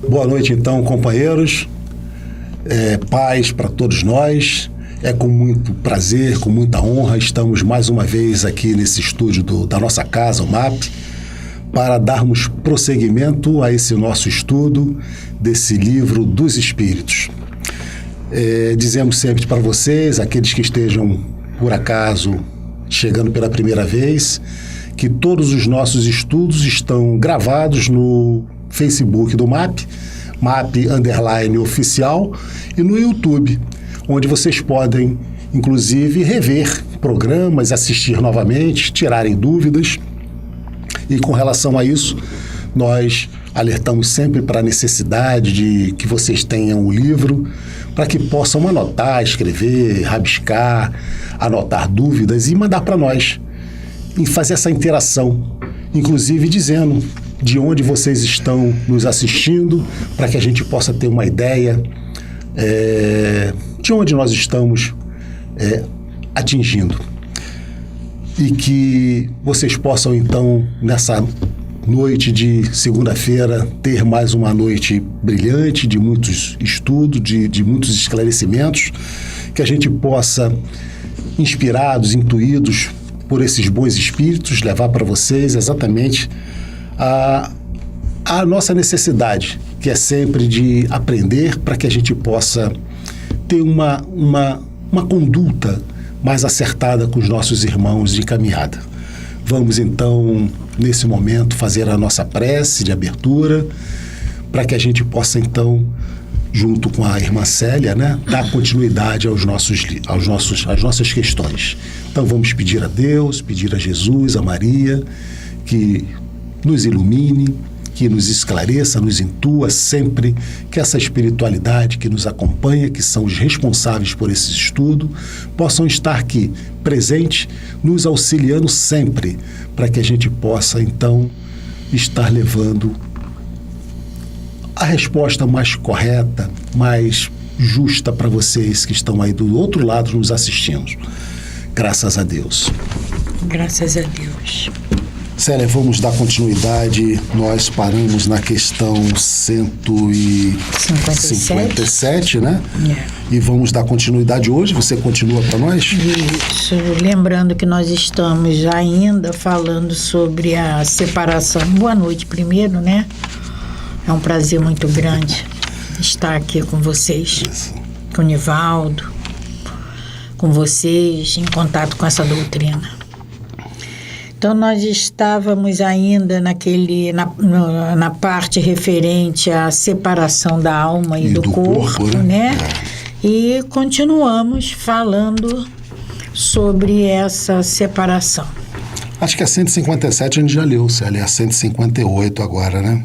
Boa noite, então, companheiros. Paz para todos nós. É com muito prazer, com muita honra, estamos mais uma vez aqui nesse estúdio da nossa casa, o MAP, para darmos prosseguimento a esse nosso estudo desse livro dos Espíritos. Dizemos sempre para vocês, aqueles que estejam, por acaso, chegando pela primeira vez, que todos os nossos estudos estão gravados no Facebook do MAP, MAP_oficial, e no YouTube, onde vocês podem, inclusive, rever programas, assistir novamente, tirarem dúvidas. E com relação a isso, nós alertamos sempre para a necessidade de que vocês tenham o livro, para que possam anotar, escrever, rabiscar, anotar dúvidas e mandar para nós, e fazer essa interação, inclusive dizendo de onde vocês estão nos assistindo, para que a gente possa ter uma ideia de onde nós estamos atingindo. E que vocês possam, então, nessa noite de segunda-feira, ter mais uma noite brilhante, de muitos estudos, de muitos esclarecimentos, que a gente possa, inspirados, intuídos por esses bons espíritos, levar para vocês exatamente a nossa necessidade, que é sempre de aprender para que a gente possa ter uma conduta mais acertada com os nossos irmãos de caminhada. Vamos então, nesse momento, fazer a nossa prece de abertura, para que a gente possa então, junto com a irmã Célia, dar continuidade às nossas questões. Então vamos pedir a Deus, pedir a Jesus, a Maria, que nos ilumine, que nos esclareça, nos intua sempre, que essa espiritualidade que nos acompanha, que são os responsáveis por esse estudo, possam estar aqui presentes, nos auxiliando sempre, para que a gente possa, então, estar levando a resposta mais correta, mais justa para vocês que estão aí do outro lado nos assistindo. Graças a Deus. Graças a Deus. Célia, vamos dar continuidade. Nós paramos na questão 157, né? E vamos dar continuidade hoje. Você continua para nós? Isso. Lembrando que nós estamos ainda falando sobre a separação. Boa noite primeiro, né? É um prazer muito grande estar aqui com vocês. Isso. Com o Nivaldo, com vocês, em contato com essa doutrina. Então, nós estávamos ainda na parte referente à separação da alma e do corpo, né? E continuamos falando sobre essa separação. Acho que a 157 a gente já leu, Célia, a 158 agora, né?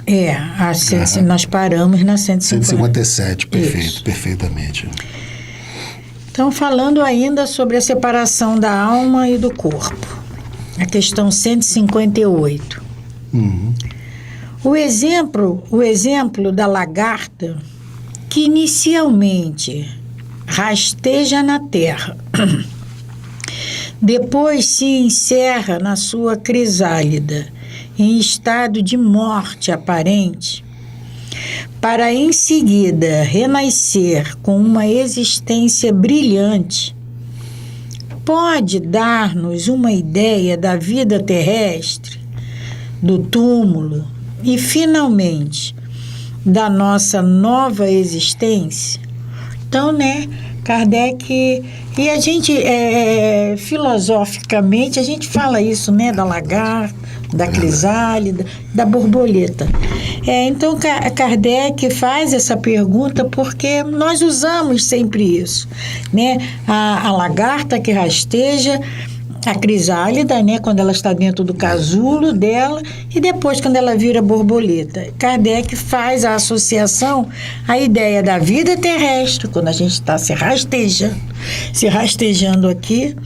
Nós paramos na 157, perfeito, isso. Perfeitamente. Então, falando ainda sobre a separação da alma e do corpo. A questão 158. O exemplo da lagarta que inicialmente rasteja na terra, depois se encerra na sua crisálida em estado de morte aparente, para em seguida renascer com uma existência brilhante, pode dar-nos uma ideia da vida terrestre, do túmulo e, finalmente, da nossa nova existência? Então, Kardec... E a gente, filosoficamente, a gente fala isso, da lagarta, da crisálida, da borboleta. Então, Kardec faz essa pergunta porque nós usamos sempre isso, A lagarta que rasteja, a crisálida, quando ela está dentro do casulo dela, e depois quando ela vira borboleta. Kardec faz a associação à ideia da vida terrestre, quando a gente está se rastejando aqui,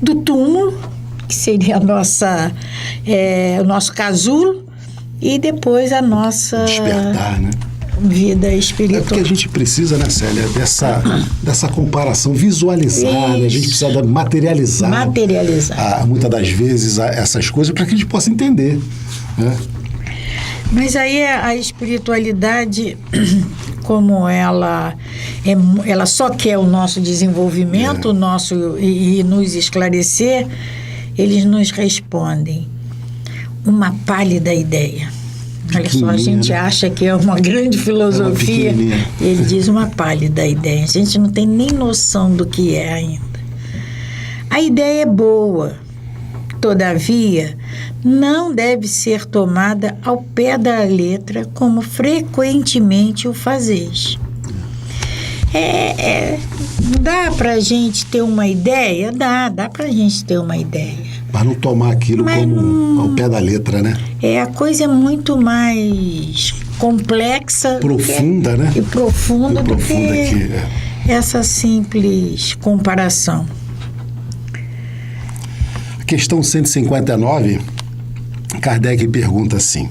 do túmulo, que seria o nosso casulo, e depois a nossa... despertar, vida espiritual. É porque a gente precisa, Célia, dessa comparação, visualizar, a gente precisa materializar. Muitas das vezes essas coisas para que a gente possa entender, Mas aí a espiritualidade, como ela só quer o nosso desenvolvimento, e nos esclarecer, eles nos respondem uma pálida ideia. Olha só, a gente acha que é uma grande filosofia. Ele diz uma pálida ideia. A gente não tem nem noção do que é ainda. A ideia é boa, todavia, não deve ser tomada ao pé da letra, como frequentemente o fazeis. Dá para a gente ter uma ideia? Dá para a gente ter uma ideia. Para não tomar aquilo como ao pé da letra, né? A coisa é muito mais complexa. Profunda, né? E profunda do que essa simples comparação. A questão 159, Kardec pergunta assim: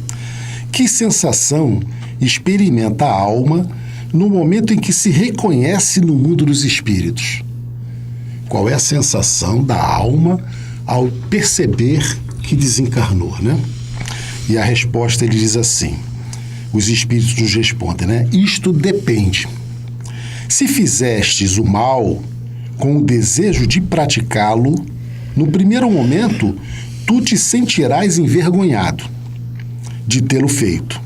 que sensação experimenta a alma no momento em que se reconhece no mundo dos espíritos? Qual é a sensação da alma ao perceber que desencarnou, né? E a resposta, ele diz assim, os espíritos nos respondem, né? Isto depende. Se fizestes o mal com o desejo de praticá-lo, no primeiro momento, tu te sentirás envergonhado de tê-lo feito.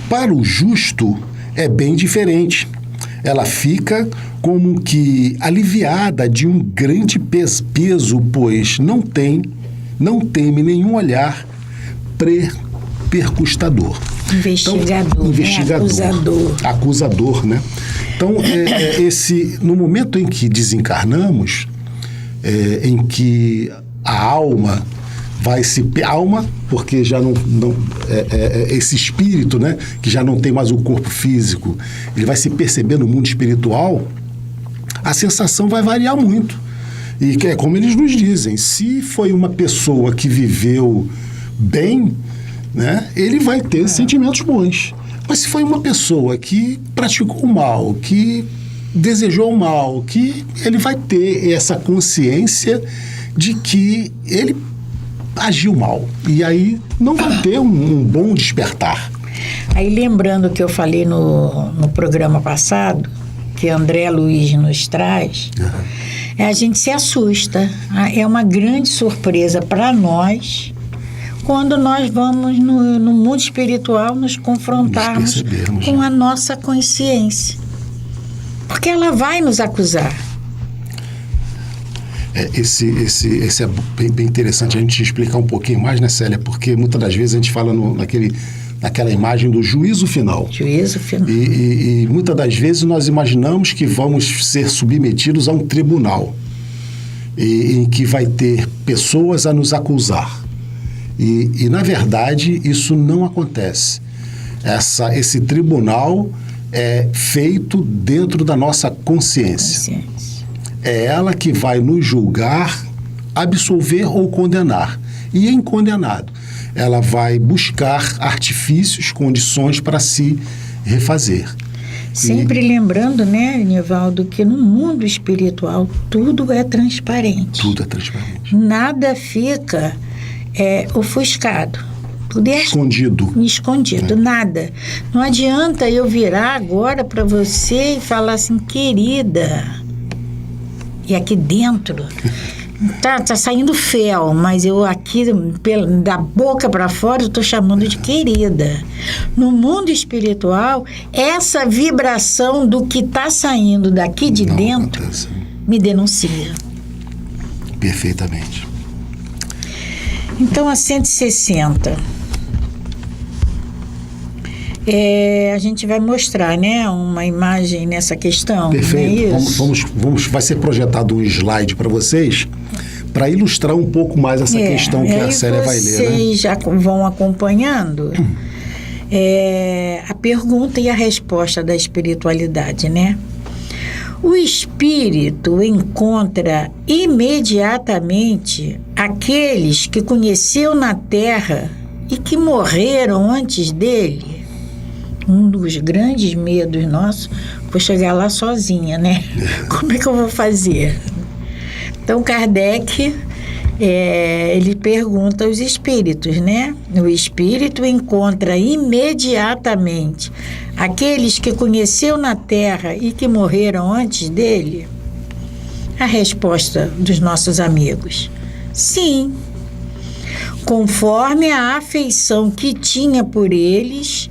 Para o justo, é bem diferente. Ela fica como que aliviada de um grande peso, pois não teme nenhum olhar percustador. Investigador. Acusador, né? Então, no momento em que desencarnamos, em que a alma vai se... Alma, porque já não esse espírito, né, que já não tem mais o corpo físico, ele vai se perceber no mundo espiritual, a sensação vai variar muito. E é como eles nos dizem, se foi uma pessoa que viveu bem, né, ele vai ter sentimentos bons. Mas se foi uma pessoa que praticou o mal, que desejou o mal, que ele vai ter essa consciência de que ele agiu mal. E aí não vai ter um bom despertar. Aí lembrando que eu falei no programa passado, que André Luiz nos traz, a gente se assusta. É uma grande surpresa para nós quando nós vamos no mundo espiritual nos confrontarmos com a nossa consciência. Porque ela vai nos acusar. Esse é bem interessante a gente explicar um pouquinho mais, né, Célia? Porque muitas das vezes a gente fala naquela imagem do juízo final. Juízo final. E muitas das vezes nós imaginamos que vamos ser submetidos a um tribunal em que vai ter pessoas a nos acusar. E na verdade, isso não acontece. Esse tribunal é feito dentro da nossa consciência. É ela que vai nos julgar, absolver ou condenar. E em condenado, ela vai buscar artifícios, condições para se refazer. Sempre lembrando, né, Nivaldo, que no mundo espiritual tudo é transparente. Tudo é transparente. Nada fica ofuscado. Tudo é escondido, nada. Não adianta eu virar agora para você e falar assim, querida... E aqui dentro tá saindo fel, mas eu aqui, da boca para fora, eu estou chamando de querida. No mundo espiritual, essa vibração do que está saindo daqui de dentro me denuncia. Perfeitamente. Então, a 160... a gente vai mostrar, né, uma imagem nessa questão. Perfeito. Vai ser projetado um slide para vocês para ilustrar um pouco mais essa questão que a Célia vai ler. Vocês já vão acompanhando a pergunta e a resposta da espiritualidade, né? O espírito encontra imediatamente aqueles que conheceu na Terra e que morreram antes dele. Um dos grandes medos nossos foi chegar lá sozinha, né? Como é que eu vou fazer? Então, Kardec, ele pergunta aos espíritos, né? O espírito encontra imediatamente aqueles que conheceu na Terra e que morreram antes dele? A resposta dos nossos amigos: sim. Conforme a afeição que tinha por eles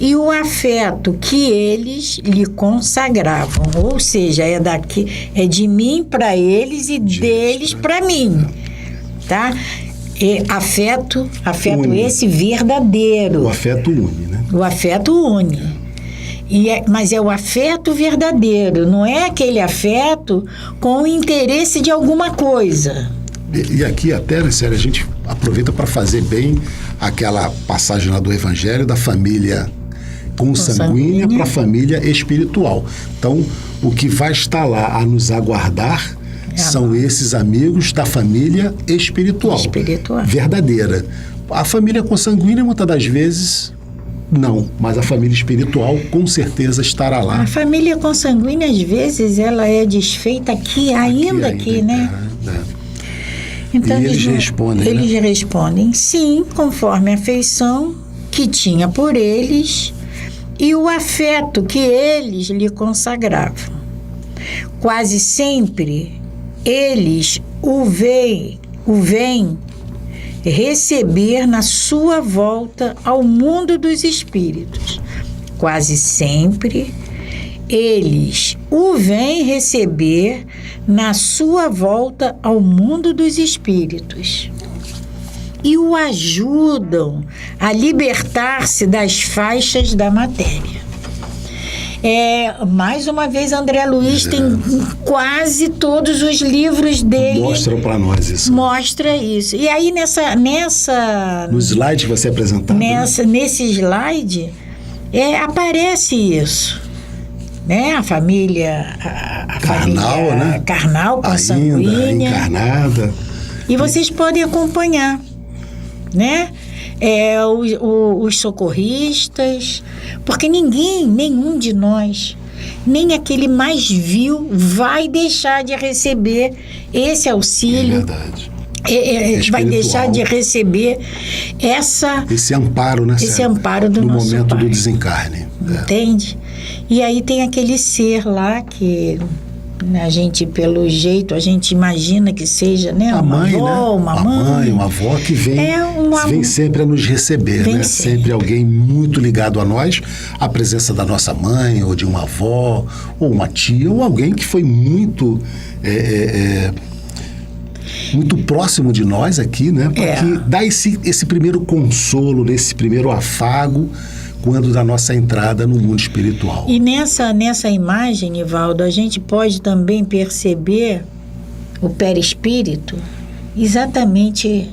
e o afeto que eles lhe consagravam. Ou seja, é de mim para eles e deles para mim. Tá? Afeto esse verdadeiro. O afeto une, né? O afeto une. Mas é o afeto verdadeiro, não é aquele afeto com o interesse de alguma coisa. E aqui até, né, Célia, a gente aproveita para fazer bem aquela passagem lá do Evangelho da família consanguínea para a família espiritual. Então, o que vai estar lá a nos aguardar são esses amigos da família espiritual. Verdadeira. A família consanguínea, muitas das vezes, não, mas a família espiritual com certeza estará lá. A família consanguínea, às vezes, ela é desfeita ainda aqui, né? Então, e eles respondem, eles respondem sim, conforme a afeição que tinha por eles e o afeto que eles lhe consagravam. Quase sempre eles o veem receber na sua volta ao mundo dos espíritos. Quase sempre eles o veem receber na sua volta ao mundo dos espíritos e o ajudam a libertar-se das faixas da matéria. Mais uma vez, André Luiz tem quase todos os livros dele. Mostram para nós isso. Mostra isso. E aí, no slide que você apresentou. Nesse slide, aparece isso. Né? A família carnal, né? Carnal, consanguínea. Ainda encarnada. E vocês podem acompanhar, né? Os socorristas, porque nenhum de nós, nem aquele mais vil, vai deixar de receber esse auxílio. É verdade. Vai deixar de receber esse amparo, né? Esse amparo do no nosso momento pai. Do desencarne. Entende? E aí tem aquele ser lá que a gente, pelo jeito, a gente imagina que seja, né? A uma mãe, avó, né? uma mãe. Uma avó que vem sempre a nos receber, né? Sempre alguém muito ligado a nós, a presença da nossa mãe, ou de uma avó, ou uma tia, ou alguém que foi muito muito próximo de nós aqui, né? Para que dá esse primeiro consolo, esse primeiro afago quando da nossa entrada no mundo espiritual. E nessa imagem, Nivaldo, a gente pode também perceber o perispírito exatamente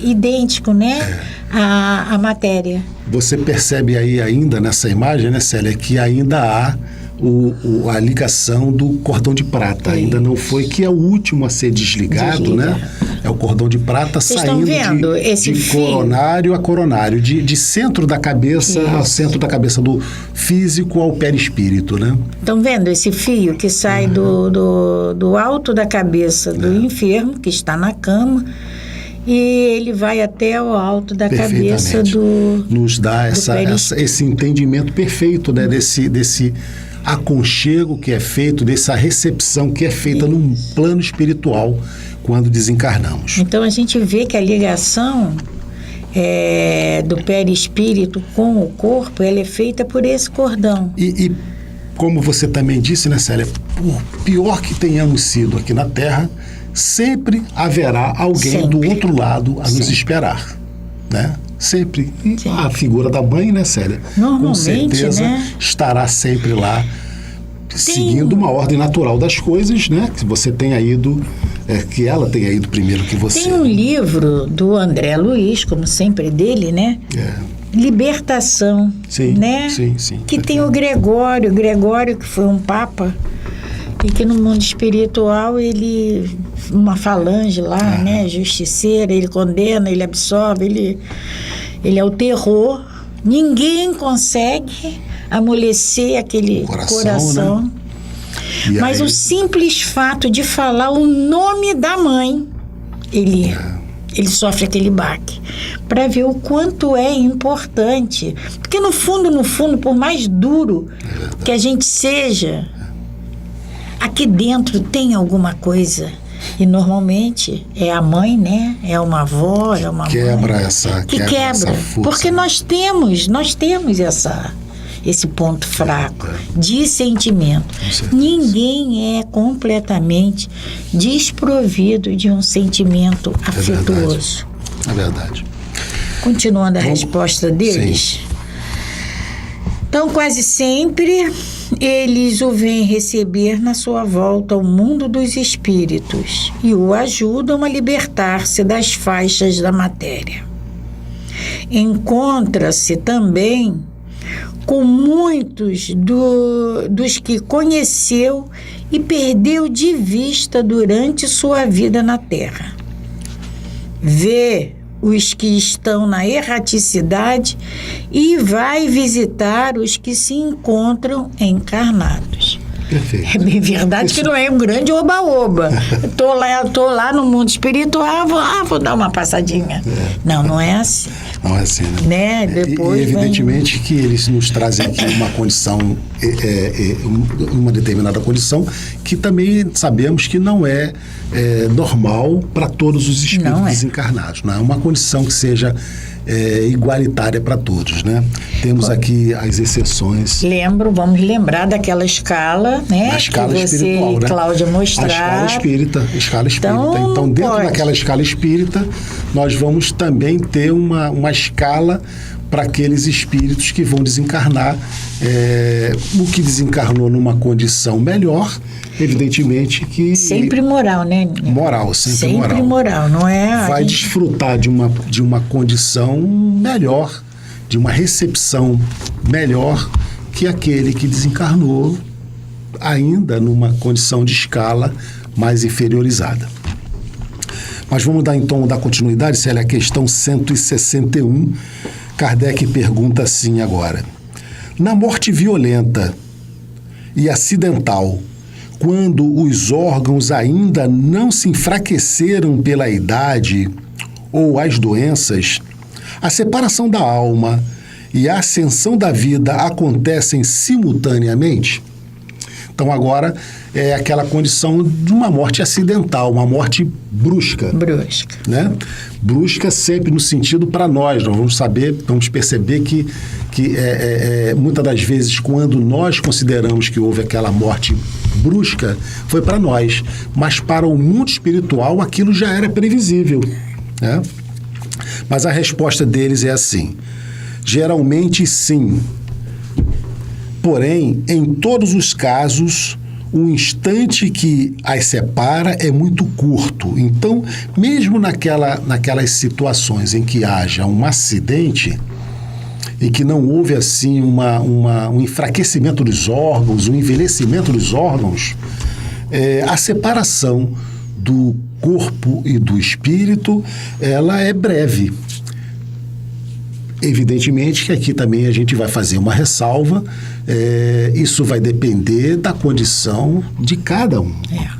idêntico, né? À matéria. Você percebe aí ainda nessa imagem, né, Célia, que ainda há a ligação do cordão de prata. Ainda não foi, que é o último a ser desligado, né? É o cordão de prata saindo de coronário a coronário, de centro da cabeça ao centro da cabeça do físico ao perispírito, né? Estão vendo esse fio que sai do alto da cabeça do enfermo, que está na cama, e ele vai até o alto da cabeça do nos dá esse entendimento perfeito, né? Desse aconchego que é feito, dessa recepção que é feita num plano espiritual quando desencarnamos. Então a gente vê que a ligação do perispírito com o corpo, ela é feita por esse cordão. E como você também disse, né, Célia, por pior que tenhamos sido aqui na Terra, sempre haverá alguém do outro lado a nos esperar, né? Sempre. A figura da mãe, né, Célia? Com certeza, né? Estará sempre lá, seguindo uma ordem natural das coisas, né? Que você tenha ido, que ela tenha ido primeiro que você. Tem um livro do André Luiz, como sempre dele, né? Libertação, né? Sim. Que tem o Gregório que foi um papa, e que no mundo espiritual uma falange lá, né? Justiceira, ele condena, ele absolve, ele é o terror. Ninguém consegue amolecer aquele coração. Né? Mas o simples fato de falar o nome da mãe ele sofre aquele baque, para ver o quanto é importante. Porque no fundo, por mais duro que a gente seja, aqui dentro tem alguma coisa. E normalmente é a mãe, né? É uma avó, é uma quebra mãe essa força. Porque nós temos esse ponto fraco de sentimento. Ninguém é completamente desprovido de um sentimento afetuoso. É verdade. Continuando a resposta deles. Sim. Então, quase sempre, eles o vêm receber na sua volta ao mundo dos espíritos e o ajudam a libertar-se das faixas da matéria. Encontra-se também com muitos dos que conheceu e perdeu de vista durante sua vida na Terra. Vê os que estão na erraticidade e vai visitar os que se encontram encarnados. Perfeito. É bem verdade que não é um grande oba-oba. Tô lá no mundo espiritual, vou dar uma passadinha. Não é assim. Não é assim, né? Depois e evidentemente que eles nos trazem aqui uma condição, uma determinada condição, que também sabemos que não é normal para todos os espíritos desencarnados. Não é uma condição que seja igualitária para todos, né? Temos aqui as exceções. Vamos lembrar daquela escala, né? A escala que você, espiritual, né? Cláudia, mostrar. A escala espírita. Então dentro daquela escala espírita, nós vamos também ter uma escala para aqueles espíritos que vão desencarnar. O que desencarnou numa condição melhor, evidentemente que... Sempre moral, né? Moral, sempre moral, não é? Vai desfrutar de uma condição melhor, de uma recepção melhor que aquele que desencarnou ainda numa condição de escala mais inferiorizada. Mas vamos dar continuidade, Célia, a questão 161. Kardec pergunta assim agora: na morte violenta e acidental, quando os órgãos ainda não se enfraqueceram pela idade ou as doenças, a separação da alma e a ascensão da vida acontecem simultaneamente? Então agora é aquela condição de uma morte acidental, uma morte brusca. Né? Brusca sempre no sentido para nós vamos perceber que muitas das vezes quando nós consideramos que houve aquela morte brusca, foi para nós, mas para o mundo espiritual aquilo já era previsível, né? Mas a resposta deles é assim: geralmente sim. Porém, em todos os casos, o instante que as separa é muito curto. Então, mesmo naquelas situações em que haja um acidente e que não houve assim um enfraquecimento dos órgãos, um envelhecimento dos órgãos, a separação do corpo e do espírito, ela é breve. Evidentemente que aqui também a gente vai fazer uma ressalva, isso vai depender da condição de cada um,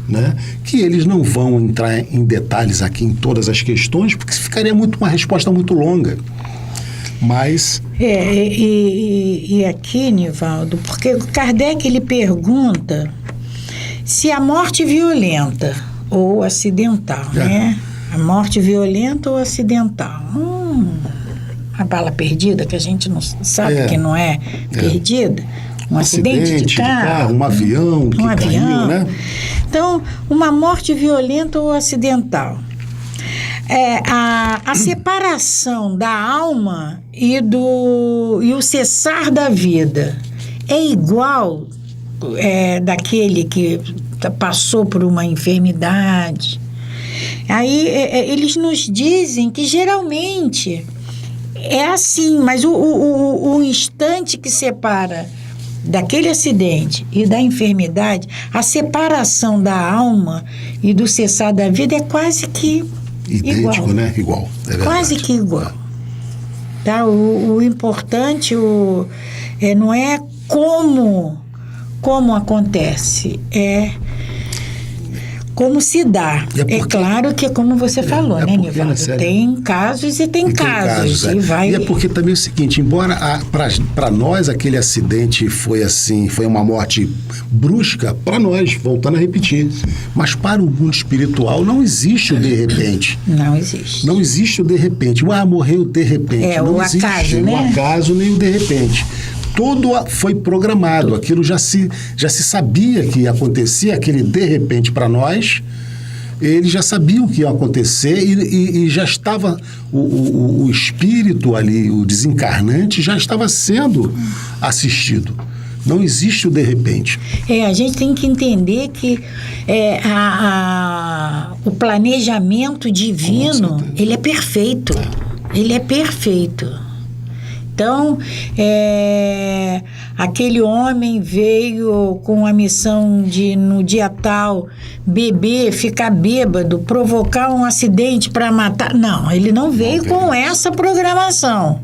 né? Que eles não vão entrar em detalhes aqui em todas as questões, porque ficaria uma resposta muito longa. Mas... E aqui, Nivaldo, porque o Kardec ele pergunta se a morte violenta ou acidental, né? A morte violenta ou acidental. A bala perdida, que a gente não sabe que não é perdida. Um acidente de carro. Um avião que caiu, né? Então, uma morte violenta ou acidental. A separação da alma e o cessar da vida é igual daquele que passou por uma enfermidade. Aí eles nos dizem que geralmente é assim, mas o instante que separa daquele acidente e da enfermidade, a separação da alma e do cessar da vida é quase que idêntico, igual. Né? Igual, é verdade. Quase que igual. Tá? O importante não é como acontece, é como se dá. É claro que, como você falou, né, Nivaldo? Tem casos e tem casos. E é porque também é o seguinte, embora para nós aquele acidente foi assim, foi uma morte brusca, para nós, voltando a repetir, mas para o mundo espiritual não existe o de repente. Não existe. Não existe o de repente. Morreu de repente. Não o existe acaso, né? O acaso nem o de repente. Tudo foi programado, aquilo já se sabia que ia acontecer, aquele de repente para nós, eles já sabiam que ia acontecer e já estava, o espírito ali, o desencarnante, já estava sendo assistido. Não existe o de repente. A gente tem que entender que o planejamento divino, ele é perfeito. Ele é perfeito. Então, aquele homem veio com a missão de, no dia tal, beber, ficar bêbado, provocar um acidente para matar. Não, ele não veio com essa programação.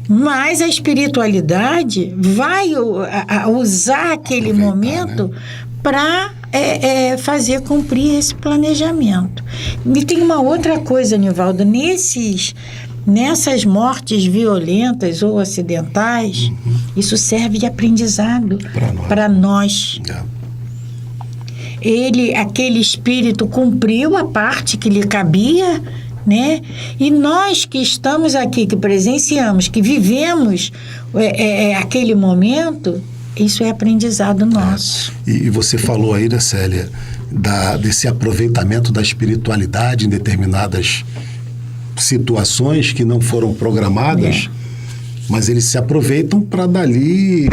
Mas a espiritualidade vai usar aquele momento, né, para fazer cumprir esse planejamento. E tem uma outra coisa, Nivaldo, nessas mortes violentas ou acidentais, isso serve de aprendizado para nós. Aquele espírito cumpriu a parte que lhe cabia, né? E nós que estamos aqui, que presenciamos, que vivemos aquele momento, isso é aprendizado nosso. E você falou aí, né, Célia, desse aproveitamento da espiritualidade em determinadas situações que não foram programadas, mas eles se aproveitam para dali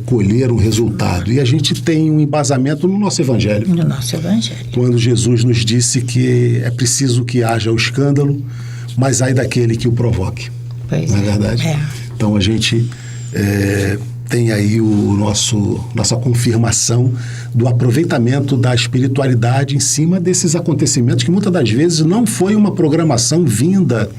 colher um resultado. E a gente tem um embasamento no nosso Evangelho. No nosso Evangelho. Quando Jesus nos disse que é preciso que haja o escândalo, mas ai daquele que o provoque. Pois não é verdade? Então a gente tem aí nossa confirmação do aproveitamento da espiritualidade em cima desses acontecimentos que muitas das vezes não foi uma programação vinda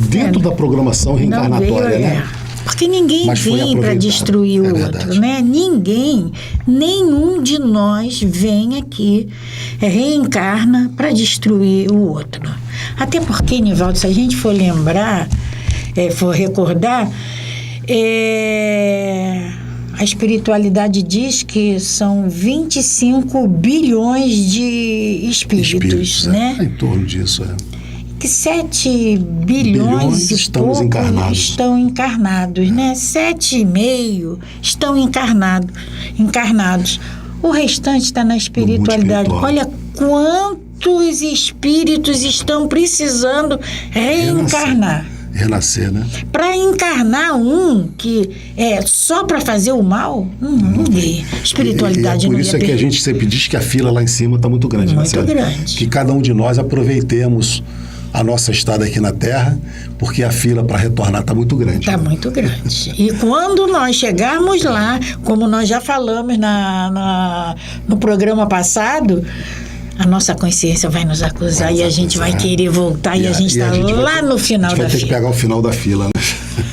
dentro da programação reencarnatória, né? Porque ninguém vem para destruir o outro, né? Ninguém, nenhum de nós vem aqui, reencarna para destruir o outro. Até porque, Nivaldo, se a gente for lembrar, for recordar, a espiritualidade diz que são 25 bilhões de espíritos, né? Em torno disso, que 7 bilhões e pouco estão encarnados, né? 7,5 estão encarnados. O restante está na espiritualidade. Olha quantos espíritos estão precisando reencarnar. Renascer, né? Para encarnar um que é só para fazer o mal, não vê. Espiritualidade não é. Por isso que a gente sempre diz que a fila lá em cima está muito grande. Muito grande. Que cada um de nós aproveitemos a nossa estada aqui na Terra, porque a fila para retornar está muito grande. Está muito grande. E quando nós chegarmos lá, como nós já falamos no programa passado, a nossa consciência vai nos acusar e a gente vai querer voltar e a gente está lá no final da fila. A gente vai ter que pegar o final da fila, né?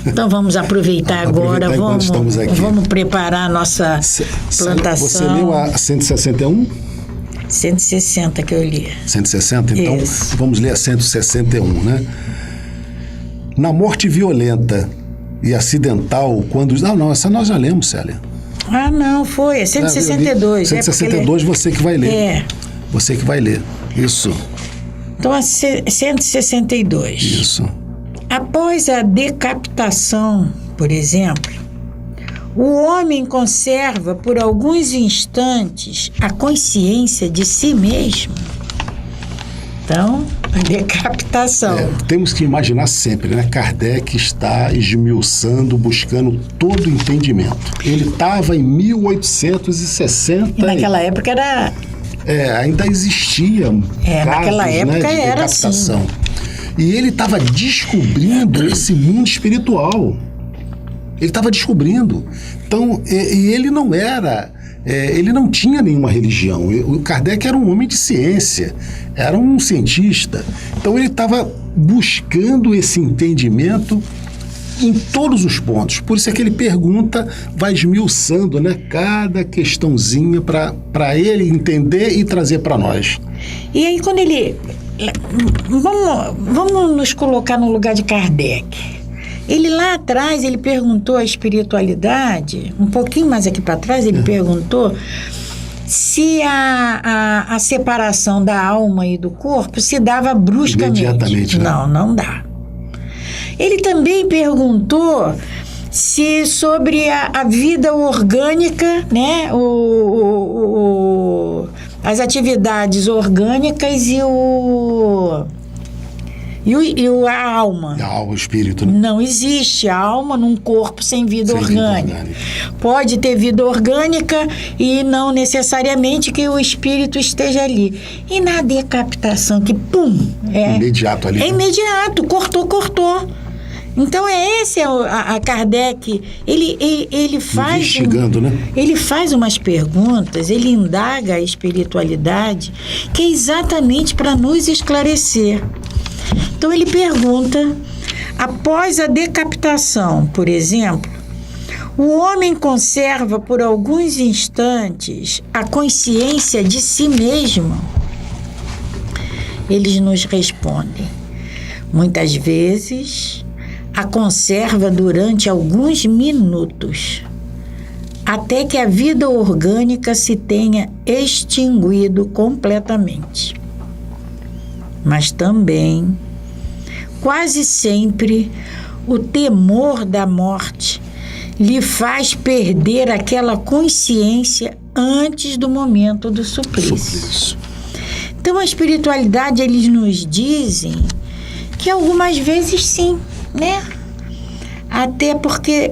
Então vamos aproveitar agora, vamos preparar a nossa plantação. Você leu a 161? 160 que eu li. 160? Então, vamos ler a 161, né? Na morte violenta e acidental, quando... Não, essa nós já lemos, Célia. Não, foi. É 162. 162 você que vai ler. Você que vai ler. Isso. Então, é 162. Isso. Após a decapitação, por exemplo, o homem conserva por alguns instantes a consciência de si mesmo. Então, a decapitação. Temos que imaginar sempre, né? Kardec está esmiuçando, buscando todo o entendimento. Ele estava em 1860. E naquela época era... ainda existiam casos, naquela época de decapitação. Assim. E ele estava descobrindo esse mundo espiritual. Ele estava descobrindo. Então, e ele não era... ele não tinha nenhuma religião. O Kardec era um homem de ciência, era um cientista. Então, ele estava buscando esse entendimento em todos os pontos. Por isso é que ele pergunta, vai esmiuçando, né, cada questãozinha para ele entender e trazer para nós. E aí quando ele... Vamos nos colocar no lugar de Kardec. Ele lá atrás, ele perguntou a espiritualidade, um pouquinho mais aqui para trás, ele perguntou se a separação da alma e do corpo se dava bruscamente. Imediatamente, né? Não dá. Ele também perguntou se sobre a vida orgânica, né, as atividades orgânicas e a alma. O espírito, né? Não existe alma num corpo sem vida orgânica. Pode ter vida orgânica e não necessariamente que o espírito esteja ali. E na decapitação, que pum! Imediato ali. É imediato, cortou. Então esse é a Kardec, ele faz... Investigando, né? Ele faz umas perguntas, ele indaga a espiritualidade, que é exatamente para nos esclarecer. Então ele pergunta, após a decapitação, por exemplo, o homem conserva por alguns instantes a consciência de si mesmo? Eles nos respondem, muitas vezes a conserva durante alguns minutos, até que a vida orgânica se tenha extinguido completamente. Mas também, quase sempre, o temor da morte lhe faz perder aquela consciência antes do momento do suplício. Então, a espiritualidade, eles nos dizem que algumas vezes sim, né? Até porque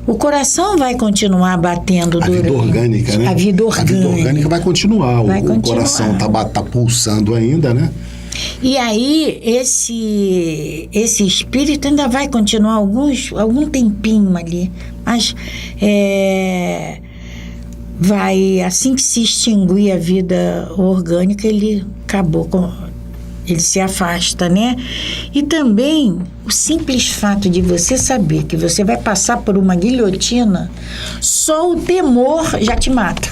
o coração vai continuar batendo durante... A vida orgânica, né? A vida orgânica vai continuar. O coração tá pulsando ainda, né? E aí, esse espírito ainda vai continuar algum tempinho ali. Mas vai, assim que se extinguir a vida orgânica, ele acabou ele se afasta, né? E também o simples fato de você saber que você vai passar por uma guilhotina, só o temor já te mata.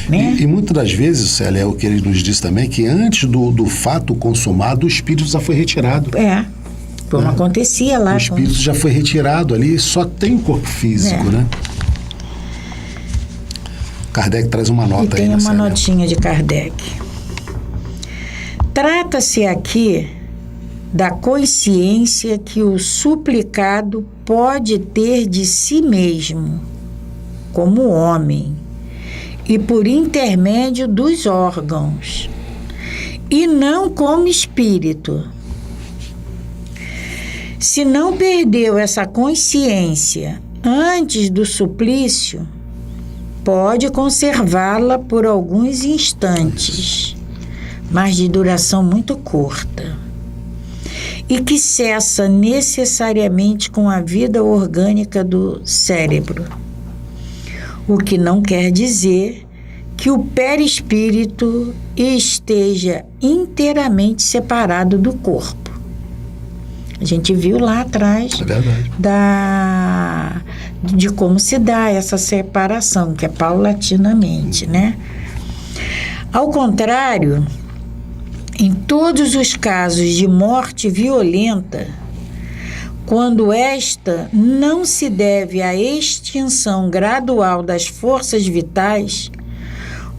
Né? E muitas das vezes, Célia, é o que ele nos diz também, que antes do fato consumado, o espírito já foi retirado. Como acontecia lá. O espírito já foi retirado ali, só tem o corpo físico, né? Kardec traz uma nota aí, tem uma Célia? notinha de Kardec. Trata-se aqui da consciência que o suplicado pode ter de si mesmo, como homem, e por intermédio dos órgãos, e não como espírito. Se não perdeu essa consciência antes do suplício, pode conservá-la por alguns instantes, mas de duração muito curta, e que cessa necessariamente com a vida orgânica do cérebro, o que não quer dizer que o perispírito esteja inteiramente separado do corpo. A gente viu lá atrás de como se dá essa separação, que é paulatinamente, né? Ao contrário, em todos os casos de morte violenta, quando esta não se deve à extinção gradual das forças vitais,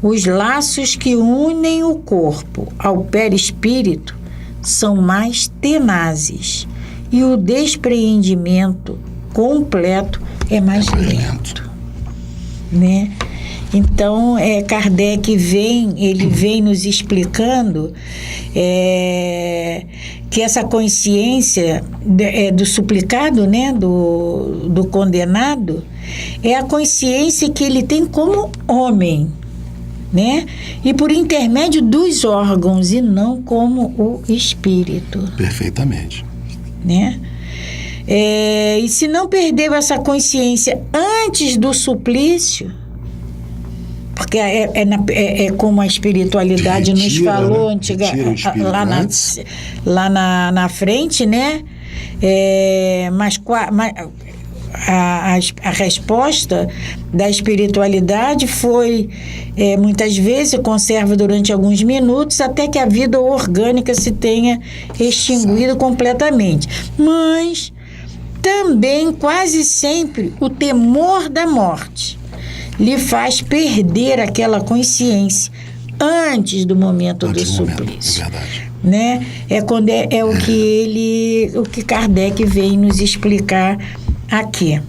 os laços que unem o corpo ao perispírito são mais tenazes e o despreendimento completo é mais lento, né? Então, Kardec vem nos explicando que essa consciência do suplicado, né, do condenado, é a consciência que ele tem como homem, né? E por intermédio dos órgãos e não como o espírito. Perfeitamente. Né? E se não perdeu essa consciência antes do suplício, porque é como a espiritualidade nos falou, né? lá na frente, né? Mas a resposta da espiritualidade foi, muitas vezes, conserva durante alguns minutos até que a vida orgânica se tenha extinguido completamente. Mas também, quase sempre, o temor da morte lhe faz perder aquela consciência antes do momento do suplício. Né? Quando o que Kardec vem nos explicar aqui.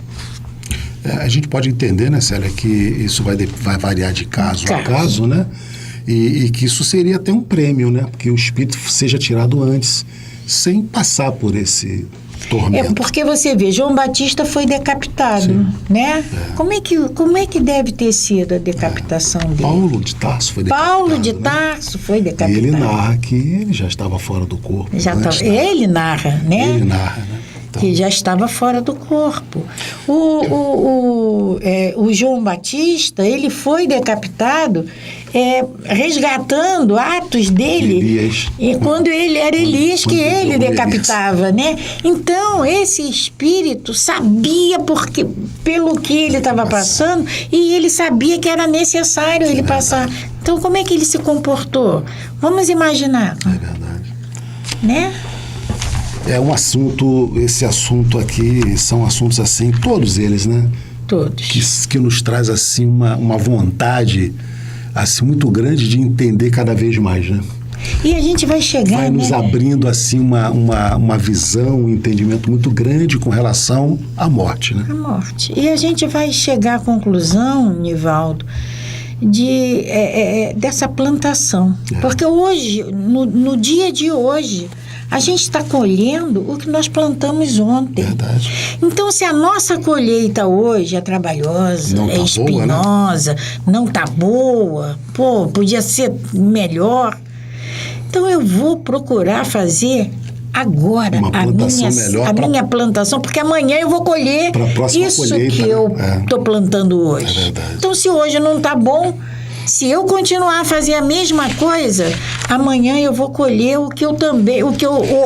A gente pode entender, né, Célia, que isso vai variar de caso a caso, né? E que isso seria até um prêmio, né? Porque o espírito seja tirado antes, sem passar por esse tormento. Porque você vê, João Batista foi decapitado, né? Como é que deve ter sido a decapitação dele? Paulo de Tarso foi decapitado. Paulo de Tarso foi decapitado. E ele narra que ele já estava fora do corpo. Ele narra, né? Ele narra, né? Que já estava fora do corpo. O João Batista, ele foi decapitado resgatando atos dele. Elias. E quando ele era Elias, que ele decapitava, né? Então, esse espírito sabia pelo que ele estava passando, e ele sabia que era necessário ele passar. Então, como é que ele se comportou? Vamos imaginar. É verdade. Né? Esse assunto aqui são assuntos assim, todos eles, né? Todos. Que nos traz assim uma vontade assim muito grande de entender cada vez mais, né? E a gente vai chegar, vai nos abrindo assim uma visão, um entendimento muito grande com relação à morte, né? A morte. E a gente vai chegar à conclusão, Nivaldo, dessa plantação. Porque hoje, no dia de hoje, a gente está colhendo o que nós plantamos ontem. Verdade. Então, se a nossa colheita hoje é trabalhosa, espinhosa, não está boa, podia ser melhor. Então, eu vou procurar fazer agora a minha plantação, porque amanhã eu vou colher isso colheita, que eu estou plantando hoje. É verdade. Então, se hoje não está bom, se eu continuar a fazer a mesma coisa, amanhã eu vou colher o que eu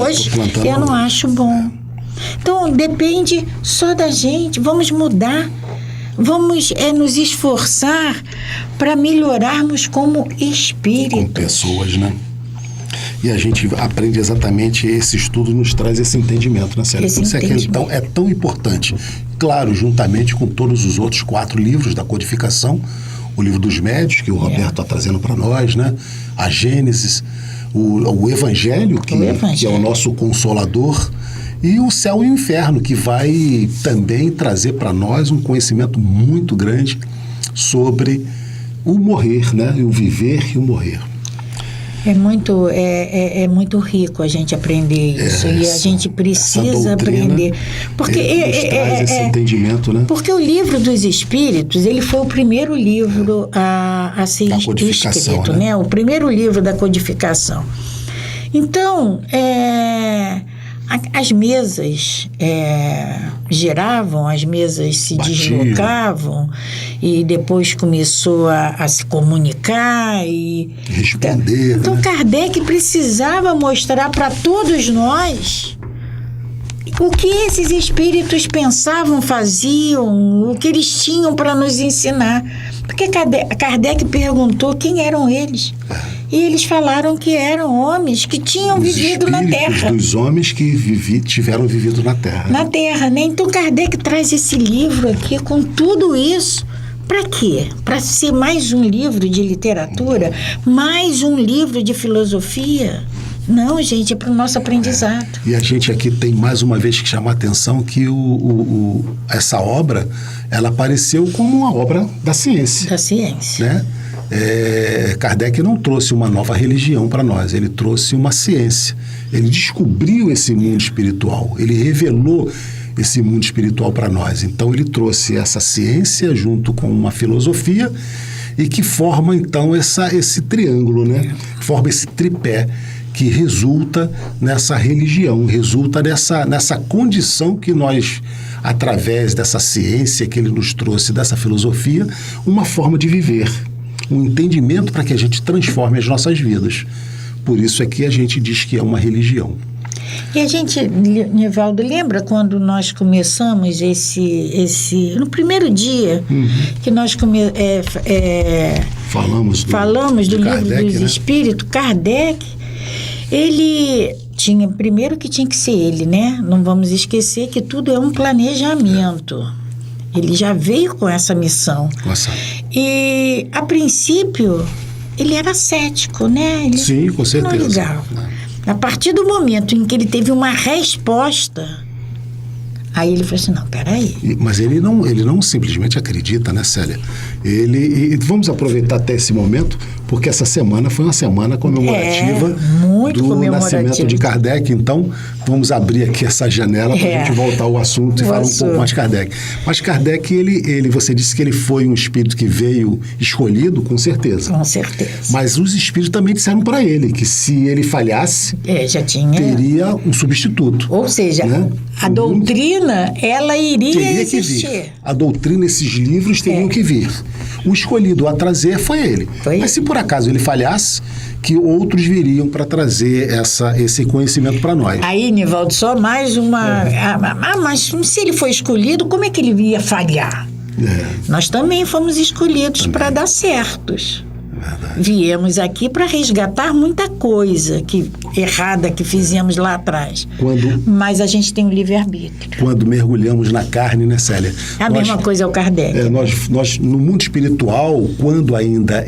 hoje eu não acho bom. Então, depende só da gente. Vamos mudar. Vamos nos esforçar para melhorarmos como espírito. Como pessoas, né? E a gente aprende exatamente, esse estudo nos traz esse entendimento, né, Célia? Por isso é tão importante. Claro, juntamente com todos os outros 4 livros da codificação, o livro dos médios, que o Roberto está trazendo para nós, né? A Gênesis, o Evangelho, que é o nosso consolador, e o Céu e o Inferno, que vai também trazer para nós um conhecimento muito grande sobre o morrer, né? O viver e o morrer. É muito rico a gente aprender isso, e a gente precisa aprender. Porque traz esse entendimento, né? Porque o Livro dos Espíritos, ele foi o primeiro livro a ser escrito, né? O primeiro livro da codificação. Então, as mesas giravam, as mesas se deslocavam, e depois começou a se comunicar e responder. Então, né? Kardec precisava mostrar para todos nós o que esses espíritos pensavam, faziam, o que eles tinham para nos ensinar. Porque Kardec perguntou quem eram eles. E eles falaram que eram homens que tinham vivido na Terra. Dos homens que tiveram vivido na Terra. Na Terra, né? Então, Kardec traz esse livro aqui com tudo isso. Para quê? Para ser mais um livro de literatura? Mais um livro de filosofia? Não, gente, é para o nosso aprendizado. E a gente aqui tem mais uma vez que chamar a atenção que essa obra, ela apareceu como uma obra da ciência. Da ciência. Né? Kardec não trouxe uma nova religião para nós, ele trouxe uma ciência. Ele descobriu esse mundo espiritual, ele revelou esse mundo espiritual para nós. Então ele trouxe essa ciência junto com uma filosofia e que forma então esse triângulo, né? Forma esse tripé que resulta nessa religião, resulta nessa condição que nós, através dessa ciência que ele nos trouxe, dessa filosofia, uma forma de viver, um entendimento para que a gente transforme as nossas vidas. Por isso é que a gente diz que é uma religião. E a gente, Nivaldo, lembra quando nós começamos no primeiro dia que nós falamos do Kardec, Livro dos Espíritos, Kardec, ele tinha, primeiro que tinha que ser ele, né? Não vamos esquecer que tudo é um planejamento. Ele já veio com essa missão. Nossa. E, a princípio, ele era cético, né? Sim, com certeza. Não ligava. A partir do momento em que ele teve uma resposta, aí ele falou assim, não, peraí. Mas ele não simplesmente acredita, né, Célia? E vamos aproveitar até esse momento, porque essa semana foi uma semana comemorativa do nascimento de Kardec. Então, vamos abrir aqui essa janela para a gente voltar ao assunto e falar um pouco mais de Kardec. Mas Kardec, você disse que ele foi um espírito que veio escolhido, com certeza. Com certeza. Mas os espíritos também disseram para ele que se ele falhasse, teria um substituto. Ou seja, né? A doutrina, ela iria existir. A doutrina, esses livros teriam que vir. O escolhido a trazer foi ele. Mas se por acaso ele falhasse, que outros viriam para trazer esse conhecimento para nós. Aí, Nivaldo, só mais uma... mas se ele foi escolhido, como é que ele ia falhar? Nós também fomos escolhidos para dar certos. Verdade. Viemos aqui para resgatar muita coisa errada que fizemos lá atrás. Mas a gente tem o livre-arbítrio. Quando mergulhamos na carne, né, Célia? A mesma coisa é o Kardec. Nós, no mundo espiritual, quando ainda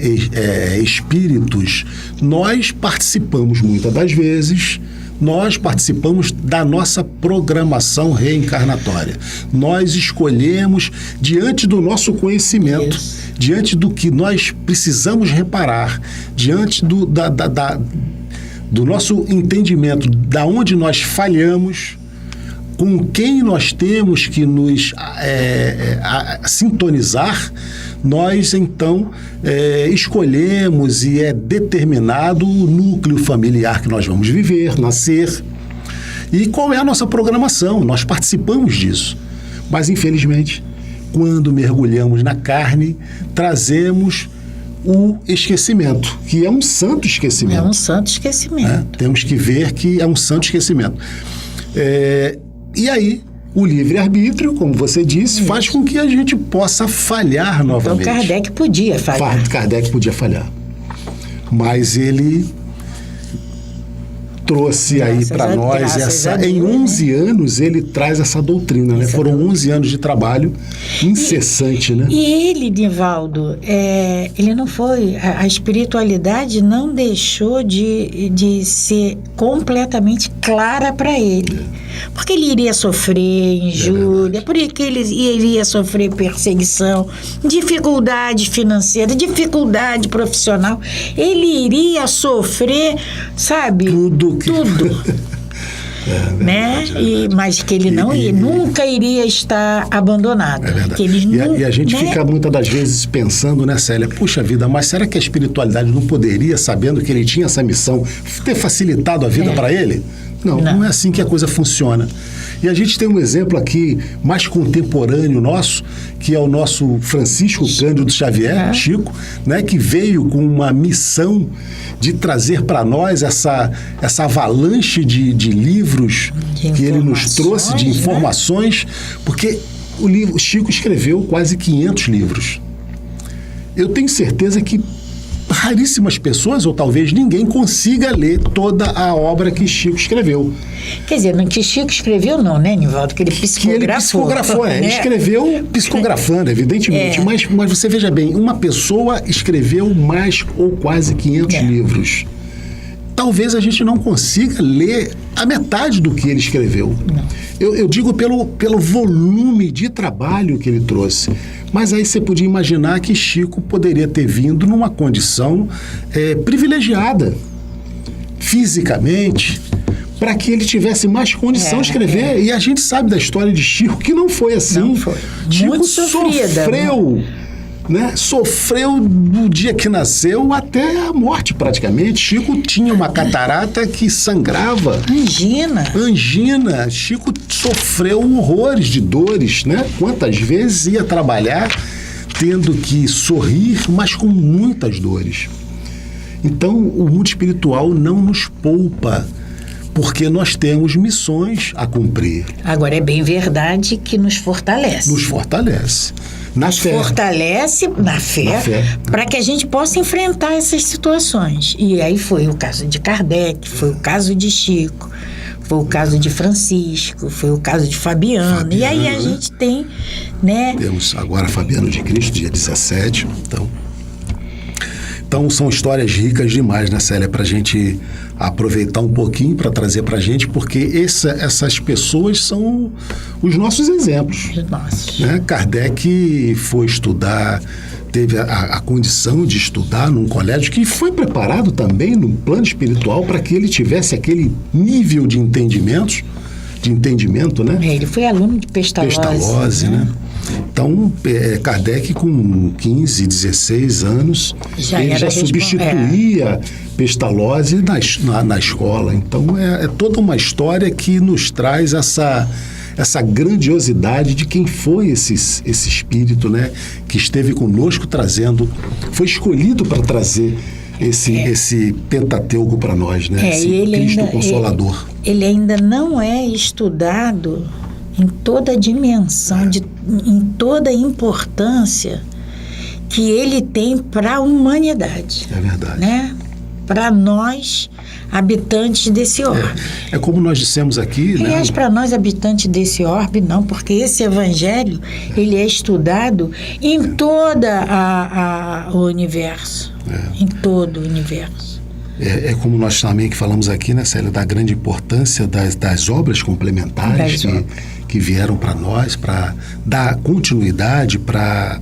espíritos, nós participamos muitas das vezes... Nós participamos da nossa programação reencarnatória. Nós escolhemos, diante do nosso conhecimento, diante do que nós precisamos reparar, diante do nosso entendimento, da onde nós falhamos, com quem nós temos que nos sintonizar, nós, então, escolhemos e é determinado o núcleo familiar que nós vamos viver, nascer. E qual é a nossa programação? Nós participamos disso. Mas, infelizmente, quando mergulhamos na carne, trazemos o esquecimento, que é um santo esquecimento. É um santo esquecimento. Temos que ver que é um santo esquecimento. E aí, o livre-arbítrio, como você disse, faz com que a gente possa falhar novamente. Então, Kardec podia falhar. Kardec podia falhar. Mas ele trouxe aí para nós em 11 anos ele traz essa doutrina, né? Foram 11 anos de trabalho incessante, né? E ele, Nivaldo, ele não foi, a espiritualidade não deixou de ser completamente clara para ele. Porque ele iria sofrer injúria, porque ele iria sofrer perseguição, dificuldade financeira, dificuldade profissional. Ele iria sofrer, sabe? Tudo. Né? Mas que ele nunca iria estar abandonado. É verdade. E a gente fica muitas das vezes pensando, né, Célia? Puxa vida, mas será que a espiritualidade não poderia, sabendo que ele tinha essa missão, ter facilitado a vida para ele? Não é assim que a coisa funciona. E a gente tem um exemplo aqui mais contemporâneo nosso, que é o nosso Francisco Cândido Xavier, Chico, né, que veio com uma missão de trazer para nós essa avalanche de livros que ele nos trouxe, de informações, porque o Chico escreveu quase 500 livros. Eu tenho certeza que raríssimas pessoas, ou talvez ninguém, consiga ler toda a obra que Chico escreveu. Quer dizer, não que Chico escreveu não, né, Nivaldo? Que ele psicografou. Ele escreveu psicografando, evidentemente. Mas você veja bem, uma pessoa escreveu mais ou quase 500 livros. Talvez a gente não consiga ler a metade do que ele escreveu. Eu digo pelo volume de trabalho que ele trouxe. Mas aí você podia imaginar que Chico poderia ter vindo numa condição privilegiada, fisicamente, para que ele tivesse mais condição de escrever. E a gente sabe da história de Chico que não foi assim. Não foi. Chico muito sofrida, sofreu, né? Sofreu do dia que nasceu até a morte, praticamente. Chico tinha uma catarata que sangrava. Angina. Chico sofreu horrores de dores, né? Quantas vezes ia trabalhar tendo que sorrir, mas com muitas dores. Então, o mundo espiritual não nos poupa, porque nós temos missões a cumprir. Agora, é bem verdade que nos fortalece. Nos fortalece. Nos fortalece na fé. Para que a gente possa enfrentar essas situações. E aí foi o caso de Kardec, foi o caso de Chico, foi o caso de Francisco, foi o caso de Fabiano. E aí a gente tem, né? Temos agora Fabiano de Cristo, dia 17. Então são histórias ricas demais, né, Célia, para a gente aproveitar um pouquinho para trazer para a gente, porque essas pessoas são os nossos exemplos. Os nossos. Né? Kardec foi estudar, teve a condição de estudar num colégio que foi preparado também no plano espiritual para que ele tivesse aquele nível de entendimento, né? Ele foi aluno de Pestalozzi, né? Então, Kardec com 15, 16 anos, ele já substituía Pestalozzi na escola. Então, é toda uma história que nos traz essa grandiosidade de quem foi esse espírito, né? Que esteve conosco foi escolhido para trazer esse Pentateuco para nós, né? Esse Cristo Consolador. Ele ainda não é estudado em toda a dimensão, em toda a importância que ele tem para a humanidade. É verdade. Né? Para nós, habitantes desse orbe. É como nós dissemos aqui... Aliás, para nós, habitantes desse orbe, não, porque esse evangelho, ele é estudado em todo o universo. Em todo o universo. É como nós também que falamos aqui, né, Célia, da grande importância das obras complementares que vieram para nós, para dar continuidade, para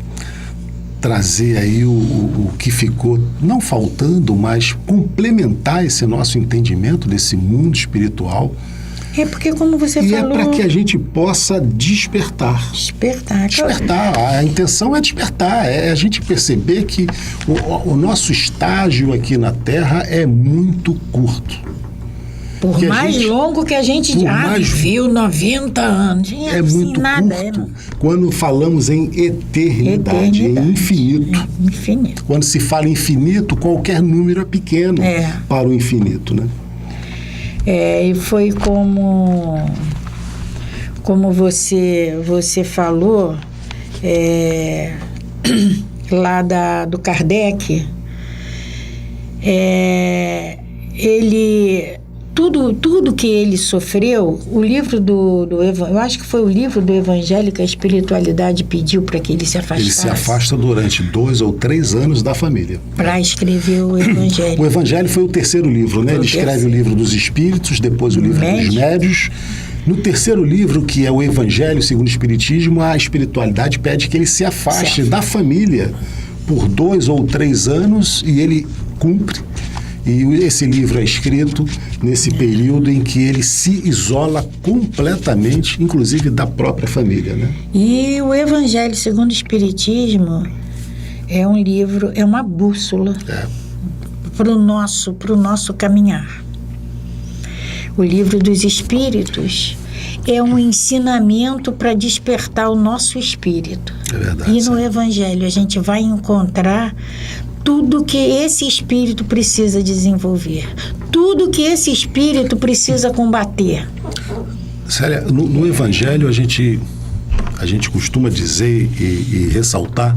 trazer aí o que ficou não faltando, mas complementar esse nosso entendimento desse mundo espiritual. É porque, como você falou... E é para que a gente possa despertar. Despertar. A intenção é despertar, é a gente perceber que o nosso estágio aqui na Terra é muito curto. Por mais longo que a gente viu 90 anos. É assim, muito curto. Quando falamos em eternidade, em infinito. Infinito. Quando se fala em infinito, qualquer número é pequeno para o infinito, né? E foi como você falou lá do Kardec, ele... Tudo que ele sofreu, o livro eu acho que foi o livro do Evangelho que a espiritualidade pediu para que ele se afastasse. Ele se afasta durante 2 ou 3 anos da família. Para escrever o Evangelho. O Evangelho foi o terceiro livro, né? Ele escreve o livro dos Espíritos, depois o livro dos Médios. No terceiro livro, que é o Evangelho segundo o Espiritismo, a espiritualidade pede que ele se afaste da família por 2 ou 3 anos e ele cumpre. E esse livro é escrito nesse período em que ele se isola completamente, inclusive da própria família, né? E o Evangelho segundo o Espiritismo é um livro, é uma bússola para o nosso caminhar. O livro dos Espíritos é um ensinamento para despertar o nosso espírito. É verdade. E no Evangelho a gente vai encontrar tudo que esse espírito precisa desenvolver, tudo que esse espírito precisa combater. Célia, no Evangelho a gente costuma dizer e ressaltar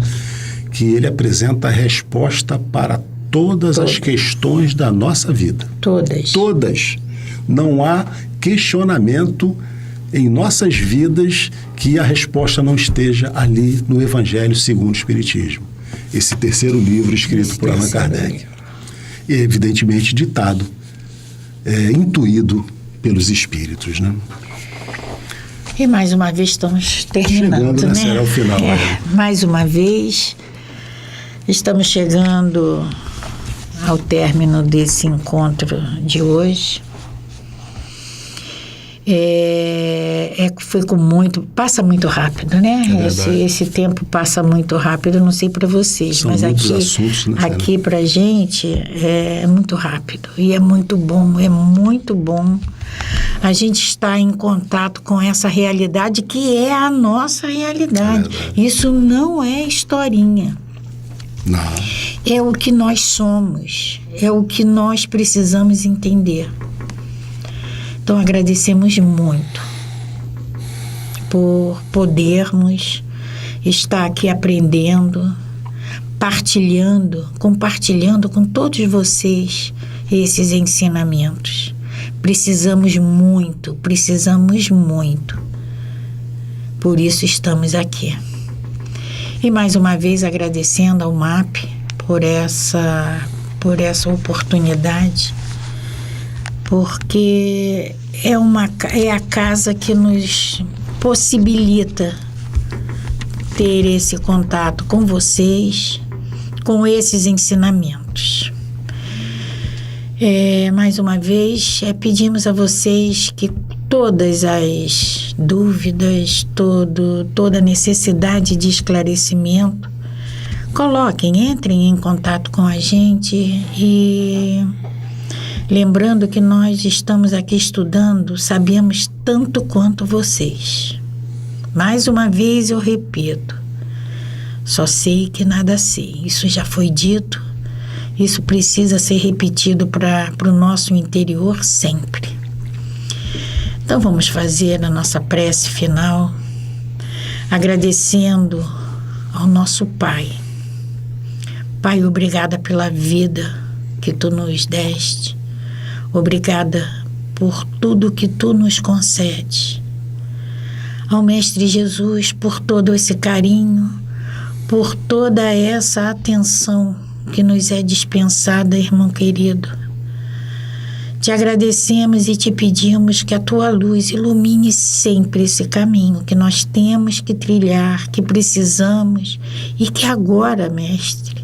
que ele apresenta a resposta para todas as questões da nossa vida. Todas. Não há questionamento em nossas vidas que a resposta não esteja ali no Evangelho segundo o Espiritismo. Esse terceiro livro escrito por Allan Kardec. E evidentemente ditado, intuído pelos espíritos, né? E mais uma vez estamos terminando, chegando, né? Será o final. Mais uma vez estamos chegando ao término desse encontro de hoje. Passa muito rápido, né? Esse tempo passa muito rápido, não sei para vocês, são mas assuntos, né, aqui pra gente é muito rápido e é muito bom a gente estar em contato com essa realidade que é a nossa realidade. Isso não é historinha. Não. É o que nós somos, é o que nós precisamos entender. Então agradecemos muito por podermos estar aqui aprendendo, compartilhando com todos vocês esses ensinamentos. Precisamos muito. Por isso estamos aqui. E mais uma vez agradecendo ao MAP por essa oportunidade, porque é a casa que nos possibilita ter esse contato com vocês, com esses ensinamentos. Mais uma vez, pedimos a vocês que todas as dúvidas, toda necessidade de esclarecimento, entrem em contato com a gente, e lembrando que nós estamos aqui estudando, sabemos tanto quanto vocês. Mais uma vez eu repito, só sei que nada sei. Isso já foi dito, isso precisa ser repetido para o nosso interior sempre. Então vamos fazer a nossa prece final, agradecendo ao nosso Pai. Pai, obrigada pela vida que Tu nos deste, obrigada por tudo que Tu nos concedes. Ao Mestre Jesus, por todo esse carinho, por toda essa atenção que nos é dispensada, irmão querido. Te agradecemos e te pedimos que a Tua luz ilumine sempre esse caminho que nós temos que trilhar, que precisamos e que agora, Mestre,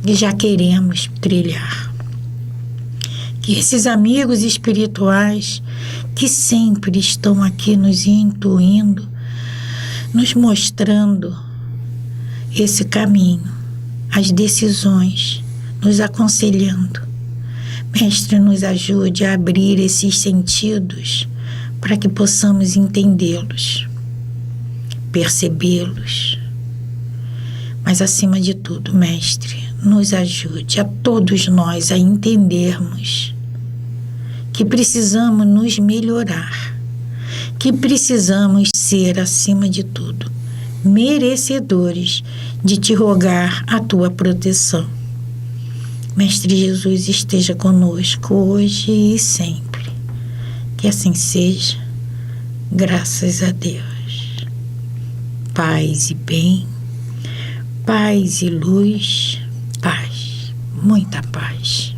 já queremos trilhar. Que esses amigos espirituais que sempre estão aqui nos intuindo, nos mostrando esse caminho, as decisões, nos aconselhando. Mestre, nos ajude a abrir esses sentidos para que possamos entendê-los, percebê-los. Mas, acima de tudo, Mestre, nos ajude a todos nós a entendermos que precisamos nos melhorar, que precisamos ser, acima de tudo, merecedores de Te rogar a Tua proteção. Mestre Jesus, esteja conosco hoje e sempre. Que assim seja, graças a Deus. Paz e bem, paz e luz, paz, muita paz.